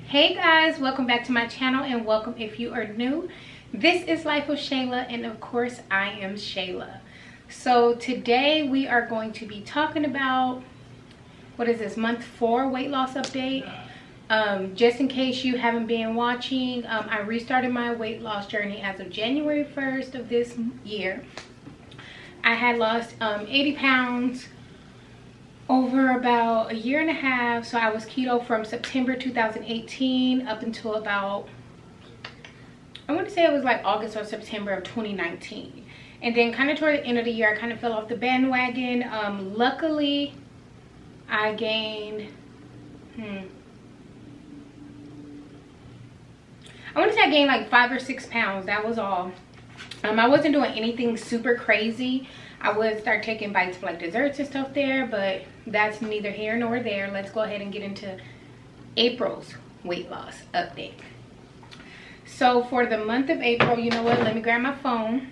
Hey guys, welcome back to my channel and welcome if you are new. This is Life with Shayla and of course I am Shayla. So today we are going to be talking about, what is this, month 4 weight loss update. Just in case you haven't been watching, I restarted my weight loss journey as of January 1st of this year. I had lost 80 pounds over about a year and a half. So I was keto from September 2018 up until about, I want to say it was like August or September of 2019. And then kind of toward the end of the year, I kind of fell off the bandwagon. Luckily, I gained, I want to say I gained like 5 or 6 pounds. That was all. I wasn't doing anything super crazy. I would start taking bites of like desserts and stuff there, but that's neither here nor there. Let's go ahead and get into April's weight loss update. So for the month of April, you know what, let me grab my phone.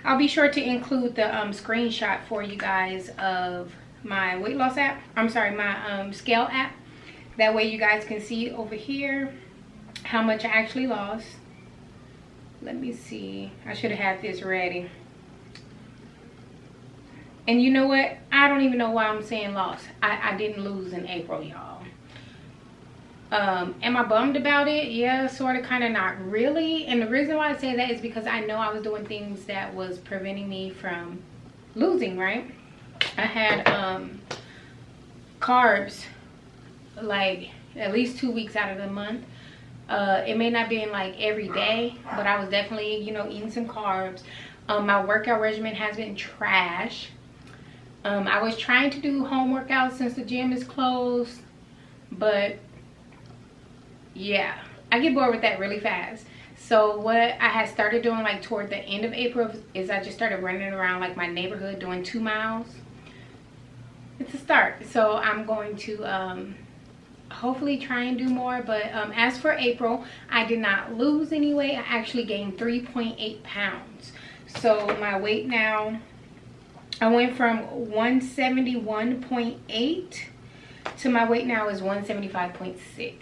I'll be sure to include the screenshot for you guys of my weight loss app. I'm sorry, my scale app. That way you guys can see over here how much I actually lost. Let me see. I should have had this ready. And you know what? I don't even know why I'm saying lost. I didn't lose in April, y'all. Am I bummed about it? Yeah, sort of, kind of, not really. And the reason why I say that is because I know I was doing things that was preventing me from losing, right? I had carbs like at least 2 weeks out of the month. It may not be in like every day, but I was definitely, you know, eating some carbs. My workout regimen has been trash. I was trying to do home workouts since the gym is closed, but yeah, I get bored with that really fast. So what I had started doing like toward the end of April is I just started running around like my neighborhood doing 2 miles. It's a start. So I'm going to hopefully try and do more. But as for April, I did not lose any weight. I actually gained 3.8 pounds. So my weight now, I went from 171.8 to my weight now is 175.6.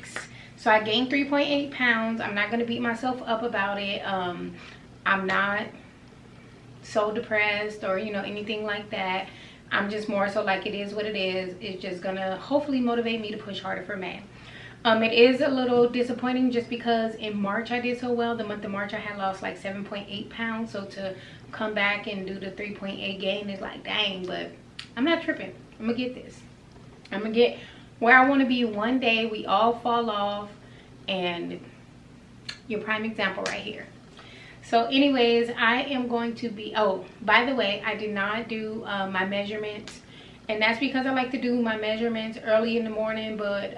So I gained 3.8 pounds. I'm not going to beat myself up about it. I'm not so depressed or, you know, anything like that. I'm just more so like, it is what it is. It's just going to hopefully motivate me to push harder for May. It is a little disappointing just because in March I did so well. The month of March I had lost like 7.8 pounds. So to come back and do the 3.8 gain is like, dang, but I'm not tripping. I'm gonna get this. I'm gonna get where I want to be one day. We all fall off, and your prime example right here. So anyways, I am going to be, oh, by the way, I did not do my measurements, and that's because I like to do my measurements early in the morning. But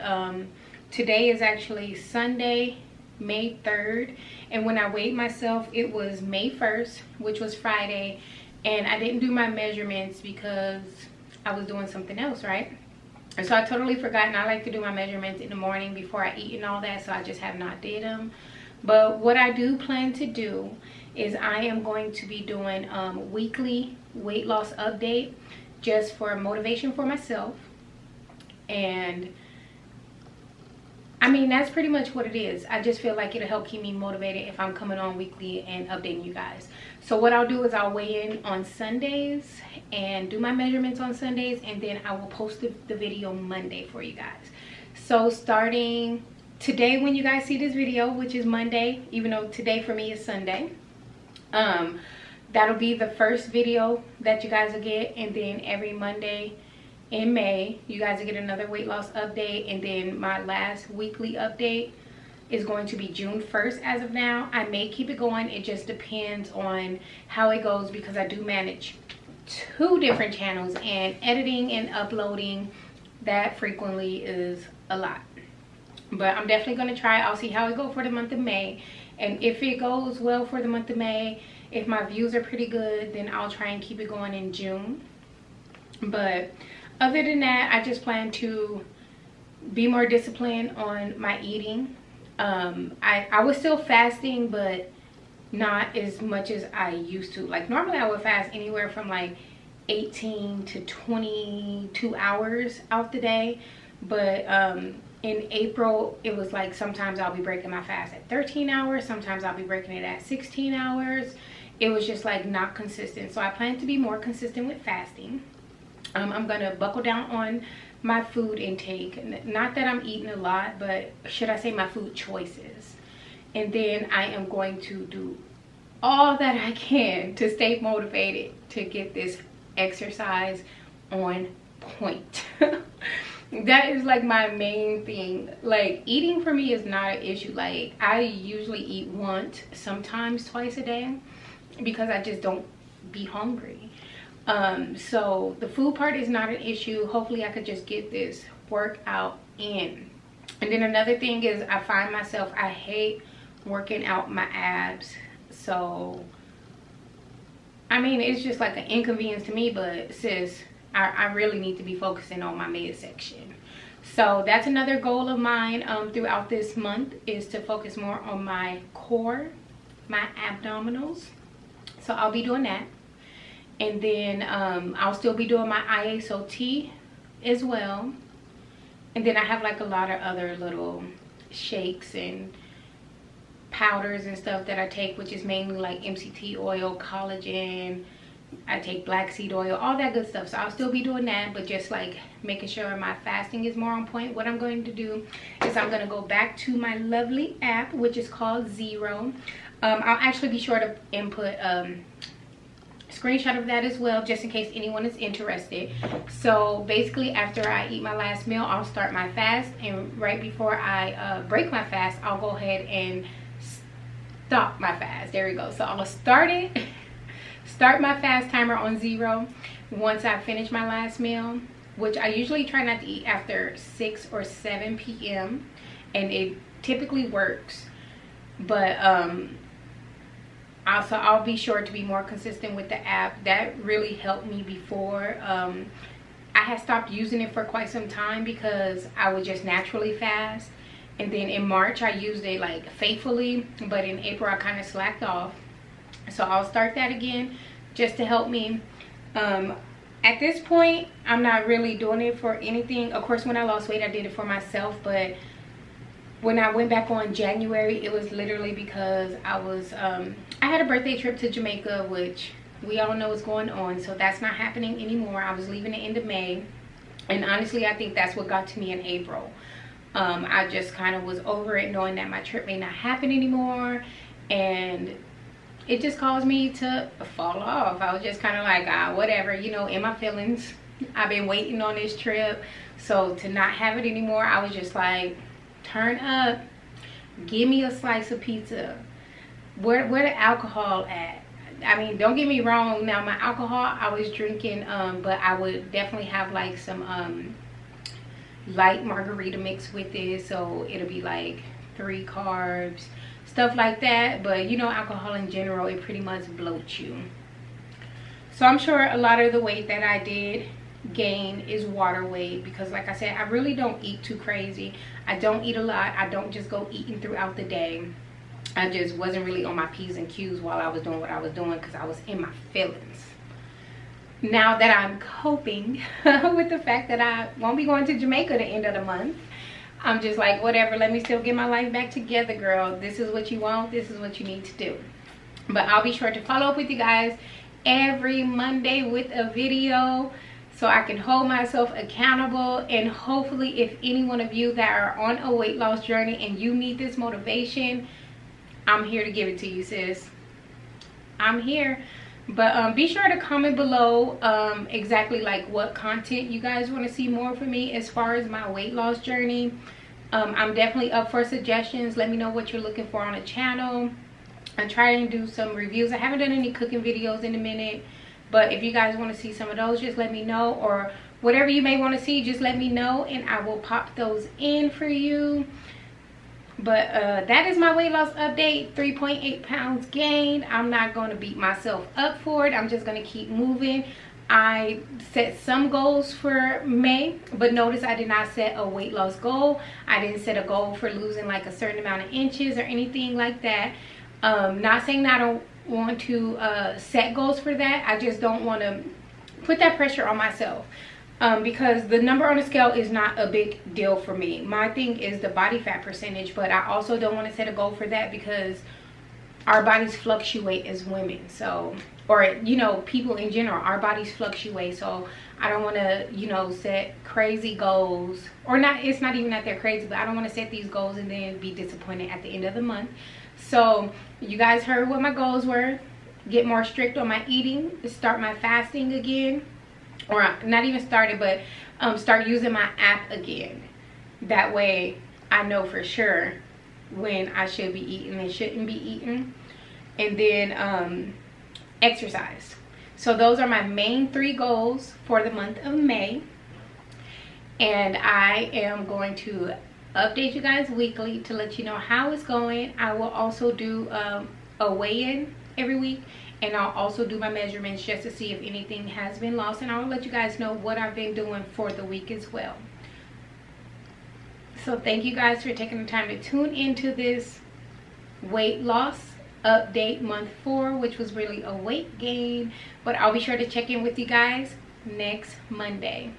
today is actually Sunday, May 3rd, and when I weighed myself it was May 1st, which was Friday, and I didn't do my measurements because I was doing something else, right? And so I totally forgot, and I like to do my measurements in the morning before I eat and all that, so I just have not did them. But what I do plan to do is I am going to be doing weekly weight loss update just for motivation for myself. And I mean, that's pretty much what it is. I just feel like it'll help keep me motivated if I'm coming on weekly and updating you guys. So what I'll do is I'll weigh in on Sundays and do my measurements on Sundays, and then I will post the video Monday for you guys. So starting today, when you guys see this video, which is Monday, even though today for me is Sunday, that'll be the first video that you guys will get. And then every Monday in May, you guys will get another weight loss update. And then my last weekly update is going to be June 1st as of now. I may keep it going. It just depends on how it goes because I do manage 2 different channels, and editing and uploading that frequently is a lot. But I'm definitely going to try. I'll see how it goes for the month of May. And if it goes well for the month of May, if my views are pretty good, then I'll try and keep it going in June. But other than that, I just plan to be more disciplined on my eating. I was still fasting, but not as much as I used to. Like normally I would fast anywhere from like 18 to 22 hours out the day, but in April, it was like sometimes I'll be breaking my fast at 13 hours, sometimes I'll be breaking it at 16 hours. It was just like not consistent. So I plan to be more consistent with fasting. I'm gonna buckle down on my food intake. Not that I'm eating a lot, but should I say my food choices. And then I am going to do all that I can to stay motivated to get this exercise on point. That is like my main thing. Like, eating for me is not an issue. Like, I usually eat once, sometimes twice a day, because I just don't be hungry. So the food part is not an issue. Hopefully I could just get this workout in. And then another thing is, I find myself, I hate working out my abs. So I mean, it's just like an inconvenience to me, but sis, I really need to be focusing on my midsection. So that's another goal of mine throughout this month, is to focus more on my core, my abdominals. So I'll be doing that. And then I'll still be doing my ISOT as well. And then I have like a lot of other little shakes and powders and stuff that I take, which is mainly like MCT oil, collagen. I take black seed oil, all that good stuff. So I'll still be doing that, but just like making sure my fasting is more on point. What I'm going to do is I'm going to go back to my lovely app, which is called Zero. I'll actually be sure to input screenshot of that as well, just in case anyone is interested. So basically, after I eat my last meal, I'll start my fast, and right before I break my fast, I'll go ahead and stop my fast. There we go. So I'll start my fast timer on 0 once I finish my last meal, which I usually try not to eat after 6 or 7 p.m. and it typically works. But also, I'll be sure to be more consistent with the app. That really helped me before. I had stopped using it for quite some time because I would just naturally fast. And then in March, I used it like faithfully. But in April, I kind of slacked off. So I'll start that again just to help me. At this point, I'm not really doing it for anything. Of course, when I lost weight, I did it for myself. But when I went back on January, it was literally because I had a birthday trip to Jamaica, which we all know is going on. So that's not happening anymore. I was leaving the end of May. And honestly, I think that's what got to me in April. I just kind of was over it, knowing that my trip may not happen anymore. And it just caused me to fall off. I was just kind of like, whatever, you know, in my feelings. I've been waiting on this trip. So to not have it anymore, I was just like, turn up, give me a slice of pizza. Where the alcohol at? I mean, don't get me wrong, now my alcohol I was drinking, but I would definitely have like some light margarita mix with it, so it'll be like 3 carbs, stuff like that. But you know, alcohol in general, it pretty much bloats you. So I'm sure a lot of the weight that I did gain is water weight, because like I said, I really don't eat too crazy. I don't eat a lot. I don't just go eating throughout the day. I just wasn't really on my P's and Q's while I was doing what I was doing, because I was in my feelings. Now that I'm coping with the fact that I won't be going to Jamaica the end of the month, I'm just like, whatever, let me still get my life back together, girl. This is what you want, this is what you need to do. But I'll be sure to follow up with you guys every Monday with a video, so I can hold myself accountable. And hopefully, if any one of you that are on a weight loss journey and you need this motivation, I'm here to give it to you, sis. I'm here. But be sure to comment below exactly like what content you guys want to see more from me as far as my weight loss journey. I'm definitely up for suggestions. Let me know what you're looking for on the channel. I'm trying to do some reviews. I haven't done any cooking videos in a minute, but if you guys want to see some of those, just let me know. Or whatever you may want to see, just let me know and I will pop those in for you. But that is my weight loss update. 3.8 pounds gained. I'm not going to beat myself up for it. I'm just going to keep moving. I set some goals for May, but notice I did not set a weight loss goal. I didn't set a goal for losing like a certain amount of inches or anything like that. Not saying that I don't want to set goals for that. I just don't want to put that pressure on myself. because the number on the scale is not a big deal for me. My thing is the body fat percentage, but I also don't want to set a goal for that because our bodies fluctuate as women. So, or, you know, people in general, our bodies fluctuate. So I don't want to, you know, set crazy goals, or not, it's not even that they're crazy, but I don't want to set these goals and then be disappointed at the end of the month. So you guys heard what my goals were. Get more strict on my eating, start my fasting again, or not even started, but start using my app again. That way I know for sure when I should be eating and shouldn't be eating. And then exercise. So those are my main 3 goals for the month of May. And I am going to update you guys weekly to let you know how it's going. I will also do a weigh-in every week, and I'll also do my measurements just to see if anything has been lost, and I'll let you guys know what I've been doing for the week as well. So thank you guys for taking the time to tune into this weight loss update month 4, which was really a weight gain, but I'll be sure to check in with you guys next Monday.